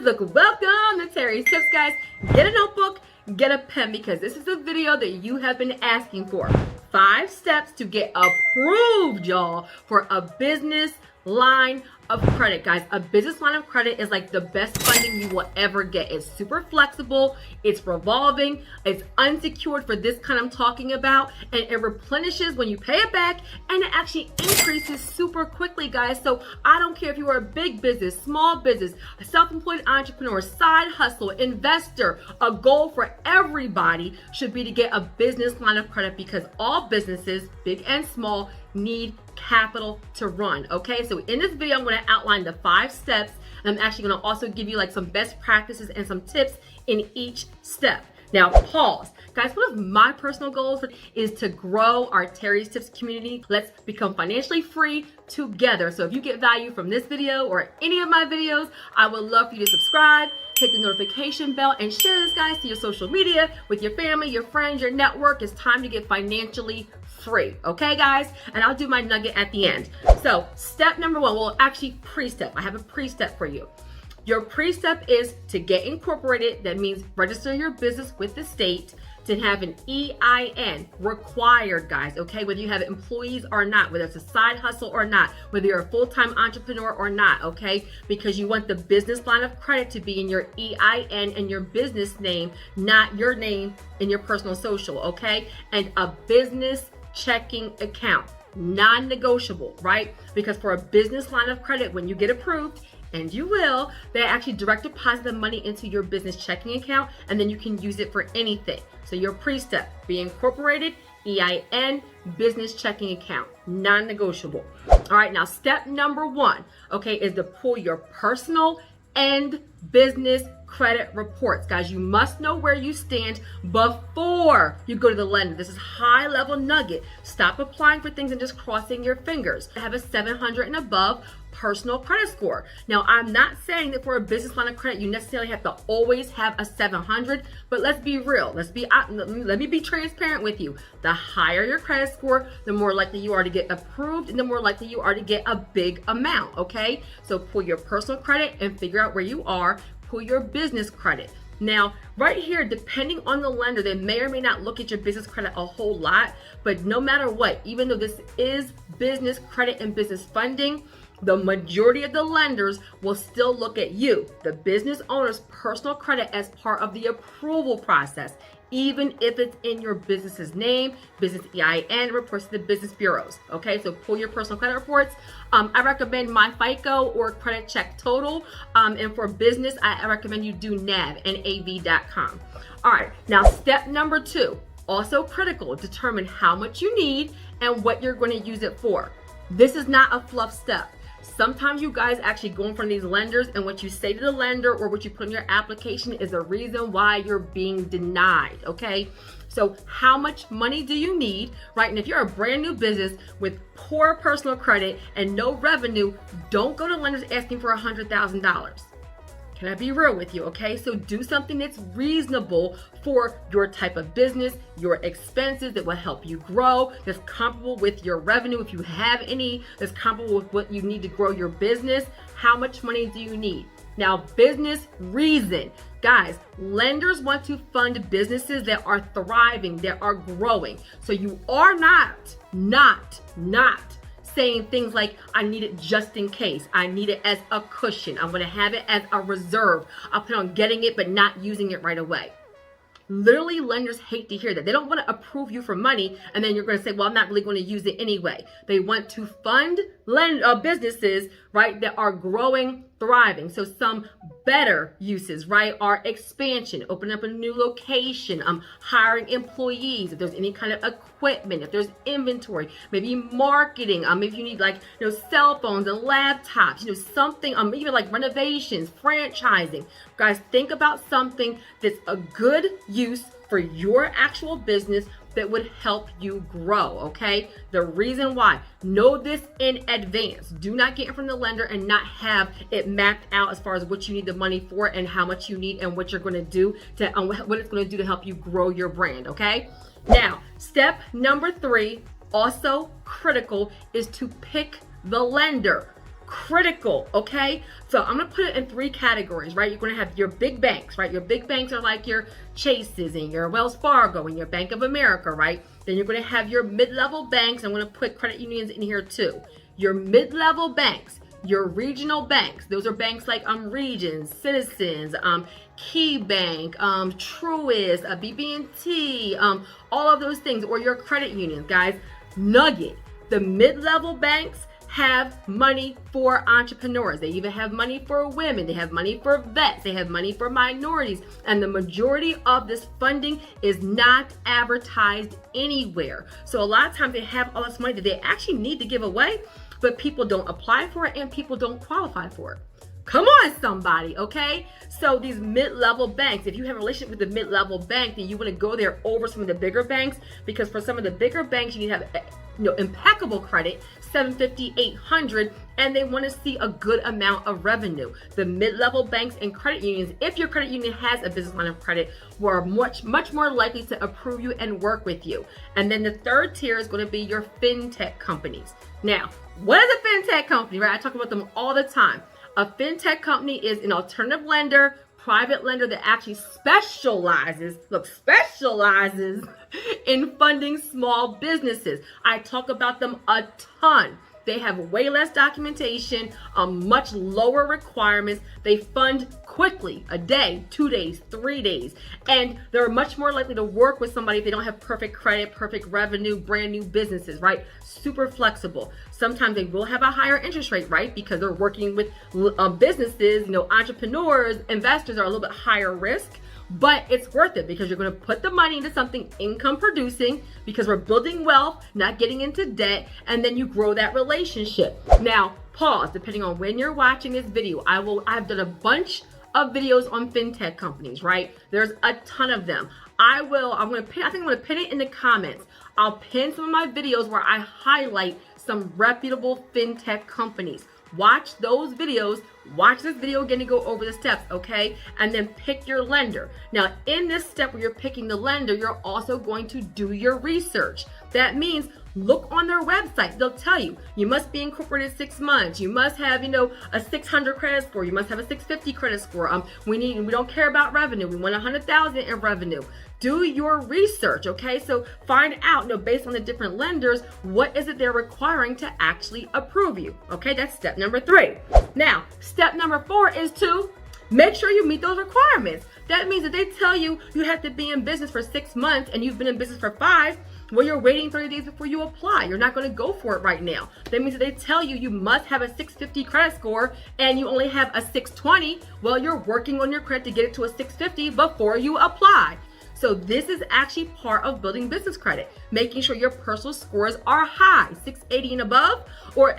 Look, welcome to Terry's Tips, guys. Get a notebook, get a pen, because this is a video that you have been asking for. 5 steps to get approved, y'all, for a business line of credit. Guys, a business line of credit is like the best funding you will ever get. It's super flexible, it's revolving, it's unsecured for this kind I'm talking about, and it replenishes when you pay it back, and it actually increases super quickly, guys. So I don't care if you are a big business, small business, a self-employed entrepreneur, side hustle, investor, a goal for everybody should be to get a business line of credit, because all businesses, big and small, need capital to run. Okay, so in this video I'm going to outline the 5 steps, and I'm actually going to also give you like some best practices and some tips in each step. Now pause. Guys, one of my personal goals is to grow our Terry's Tips community. Let's become financially free together. So if you get value from this video or any of my videos, I would love for you to subscribe, hit the notification bell, and share this, guys, to your social media, with your family, your friends, your network. It's time to get financially free. Okay, guys? And I'll do my nugget at the end. So step number 1, well, actually pre-step. I have a pre-step for you. Your pre-step is to get incorporated. That means register your business with the state, to have an EIN required, guys, okay? Whether you have employees or not, whether it's a side hustle or not, whether you're a full-time entrepreneur or not, okay? Because you want the business line of credit to be in your EIN and your business name, not your name and your personal social, okay? And a business checking account, non-negotiable, right? Because for a business line of credit, when you get approved, and you will, they actually direct deposit the money into your business checking account, and then you can use it for anything. So your pre-step, be incorporated, EIN, business checking account, non-negotiable. All right, now step number 1, okay, is to pull your personal and business credit reports. Guys, you must know where you stand before you go to the lender. This is high level nugget. Stop applying for things and just crossing your fingers. Have a 700 and above personal credit score. Now, I'm not saying that for a business line of credit you necessarily have to always have a 700, but let's be real. Let me be transparent with you. The higher your credit score, the more likely you are to get approved, and the more likely you are to get a big amount, okay? So pull your personal credit and figure out where you are. Pull your business credit. Now, right here, depending on the lender, they may or may not look at your business credit a whole lot, but no matter what, even though this is business credit and business funding, the majority of the lenders will still look at you, the business owner's personal credit, as part of the approval process, even if it's in your business's name. Business EIN reports to the business bureaus. Okay, so pull your personal credit reports. I recommend My FICO or Credit Check Total. And for business, I recommend you do nav.com. All right, now step number 2, also critical, determine how much you need and what you're going to use it for. This is not a fluff step. Sometimes you guys actually go in front of these lenders, and what you say to the lender or what you put in your application is the reason why you're being denied, okay? So how much money do you need, right? And if you're a brand new business with poor personal credit and no revenue, don't go to lenders asking for $100,000. Can I be real with you, okay? So do something that's reasonable for your type of business, your expenses, that will help you grow, that's comparable with your revenue, if you have any, that's comparable with what you need to grow your business. How much money do you need? Now, business reason. Guys, lenders want to fund businesses that are thriving, that are growing. So you are not saying things like, I need it just in case. I need it as a cushion. I'm going to have it as a reserve. I'll plan on getting it, but not using it right away. Literally, lenders hate to hear that. They don't want to approve you for money, and then you're going to say, well, I'm not really going to use it anyway. They want to fund businesses, right, that are growing, thriving. So some better uses, right, are expansion, open up a new location, hiring employees, if there's any kind of equipment, if there's inventory, maybe marketing, maybe you need like, cell phones and laptops, something, even like renovations, franchising. Guys, think about something that's a good use for your actual business that would help you grow, okay? The reason why, know this in advance. Do not get in front of the lender and not have it mapped out as far as what you need the money for and how much you need and what you're gonna do to, what it's gonna do to help you grow your brand, okay? Now, step number 3, also critical, is to pick the lender. critical, okay? So I'm gonna put it in 3 categories, right? You're gonna have your big banks, right? Your big banks are like your Chases and your Wells Fargo and your Bank of America, right? Then you're gonna have your mid-level banks. I'm gonna put credit unions in here too. Your mid-level banks, your regional banks, those are banks like Regions, Citizens, Key Bank, Truist, BB&T, all of those things, or your credit unions, guys. Nugget, the mid-level banks have money for entrepreneurs. They even have money for women. They have money for vets. They have money for minorities. And the majority of this funding is not advertised anywhere. So a lot of times they have all this money that they actually need to give away, but people don't apply for it and people don't qualify for it. Come on, somebody, okay? So these mid-level banks, if you have a relationship with the mid-level bank, then you want to go there over some of the bigger banks, because for some of the bigger banks, you need to have impeccable credit, 750, 800, and they want to see a good amount of revenue. The mid-level banks and credit unions, if your credit union has a business line of credit, were much more likely to approve you and work with you. And then the third tier is going to be your fintech companies. Now, what is a fintech company, right? I talk about them all the time. A fintech company is an alternative lender, private lender that actually specializes in funding small businesses. I talk about them a ton. They have way less documentation, much lower requirements. They fund quickly, a day, 2 days, 3 days. And they're much more likely to work with somebody if they don't have perfect credit, perfect revenue, brand new businesses, right? Super flexible. Sometimes they will have a higher interest rate, right? Because they're working with businesses, entrepreneurs, investors are a little bit higher risk. But it's worth it because you're going to put the money into something income producing, because we're building wealth, not getting into debt, and then you grow that relationship. Now, pause, depending on when you're watching this video. I've done a bunch of videos on fintech companies, right? There's a ton of them. I'm going to pin it in the comments. I'll pin some of my videos where I highlight some reputable fintech companies. Watch those videos. Watch this video again to go over the steps, okay? And then pick your lender. Now, in this step where you're picking the lender, you're also going to do your research. That means look on their website. They'll tell you, you must be incorporated 6 months. You must have, a 600 credit score. You must have a 650 credit score. We don't care about revenue. We want 100,000 in revenue. Do your research, okay? So find out, based on the different lenders, what is it they're requiring to actually approve you, okay? That's step number 3. Now, step number 4 is to make sure you meet those requirements. That means that they tell you you have to be in business for 6 months and you've been in business for 5, well, you're waiting 30 days before you apply. You're not going to go for it right now. That means that they tell you you must have a 650 credit score and you only have a 620. Well, you're working on your credit to get it to a 650 before you apply. So this is actually part of building business credit, making sure your personal scores are high, 680 and above,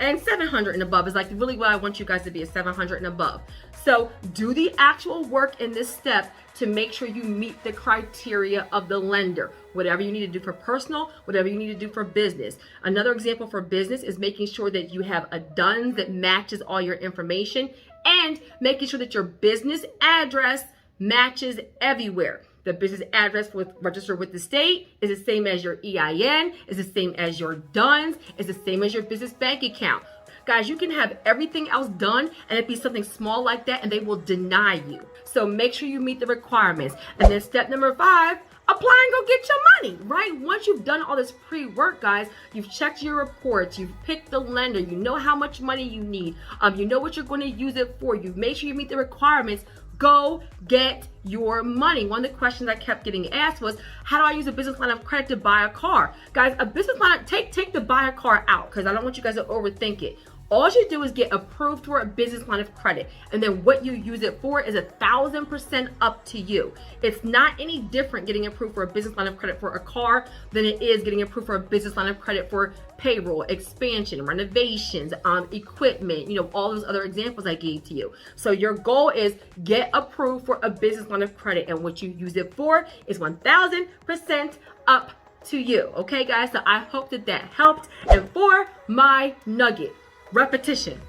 and 700 and above is like really what I want you guys to be, a 700 and above. So do the actual work in this step to make sure you meet the criteria of the lender. Whatever you need to do for personal, whatever you need to do for business. Another example for business is making sure that you have a DUNS that matches all your information and making sure that your business address matches everywhere. The business address registered with the state is the same as your EIN, is the same as your DUNS, is the same as your business bank account. Guys, you can have everything else done and it be something small like that and they will deny you. So make sure you meet the requirements. And then step number 5, apply and go get your money, right? Once you've done all this pre-work, guys, you've checked your reports, you've picked the lender, you know how much money you need, you know what you're going to use it for, you make sure you meet the requirements, go get your money. One of the questions I kept getting asked was, how do I use a business line of credit to buy a car? Guys, a business line, take the buy a car out because I don't want you guys to overthink it. All you do is get approved for a business line of credit. And then what you use it for is 1,000% up to you. It's not any different getting approved for a business line of credit for a car than it is getting approved for a business line of credit for payroll, expansion, renovations, equipment, all those other examples I gave to you. So your goal is get approved for a business line of credit. And what you use it for is 1,000% up to you. Okay, guys? So I hope that helped. And for my nugget, repetition.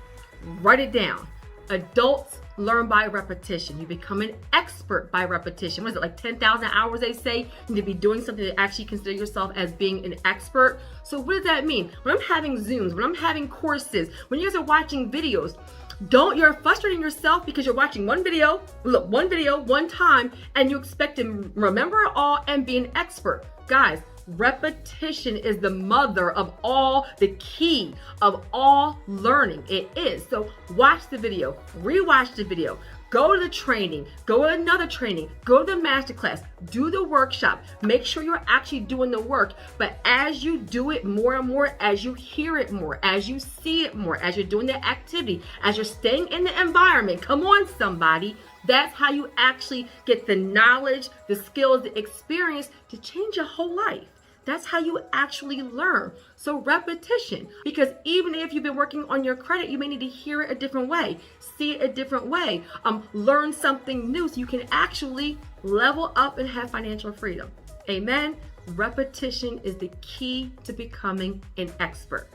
Write it down. Adults learn by repetition. You become an expert by repetition. What is it, like 10,000 hours they say? You need to be doing something to actually consider yourself as being an expert. So what does that mean? When I'm having Zooms, when I'm having courses, when you guys are watching videos, you're frustrating yourself because you're watching one video one time, and you expect to remember it all and be an expert. Guys, repetition is the mother of all, the key of all learning. It is. So watch the video, rewatch the video, go to the training, go to another training, go to the masterclass, do the workshop, make sure you're actually doing the work. But as you do it more and more, as you hear it more, as you see it more, as you're doing the activity, as you're staying in the environment, come on somebody, that's how you actually get the knowledge, the skills, the experience to change your whole life. That's how you actually learn. So repetition, because even if you've been working on your credit, you may need to hear it a different way, see it a different way, learn something new so you can actually level up and have financial freedom. Amen. Repetition is the key to becoming an expert.